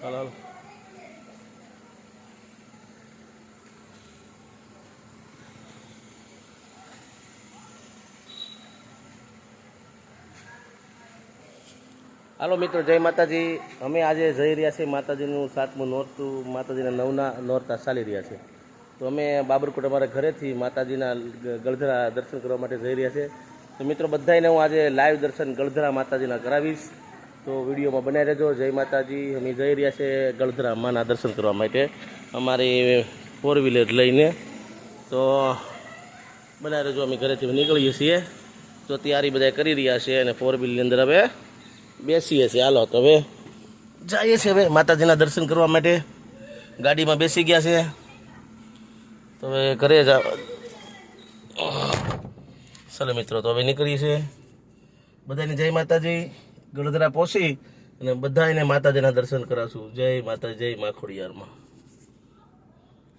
હાલો હાલો. હાલો મિત્રો, જય માતાજી. અમે આજે જઈ રહ્યા છીએ માતાજીનું 7મું નોરતું, માતાજીના 9ના નોરતા ચાલી રહ્યા છે. તો અમે બાબરકોટ અમારા ઘરેથી માતાજીના ગળધરા દર્શન કરવા માટે જઈ રહ્યા છે. તો મિત્રો બધાને હું આજે લાઈવ દર્શન ગળધરા માતાજીના કરાવીશ. તો વિડીયોમાં બનાવી રહેજો. જય માતાજી. અમે જઈ રહ્યા છીએ ગળધરા માના દર્શન કરવા માટે અમારી 4 વ્હીલર લઈને. તો બનાવી રહેજો. અમે ઘરેથી નીકળીએ છીએ. તો તૈયારી બધા કરી રહ્યા છે અને 4 વ્હીલરની અંદર હવે બેસીએ છીએ. હાલો તો હવે જઈએ છીએ હવે માતાજીના દર્શન કરવા માટે. ગાડીમાં બેસી ગયા છે. તો હવે ઘરે જ ચાલો મિત્રો, તો હવે નીકળીએ છીએ. બધાને જય માતાજી. ગળધરા પહોંચી અને બધાને માતાજીના દર્શન કરાવશું. જય માતાજી, જય મા ખોડિયારમાં.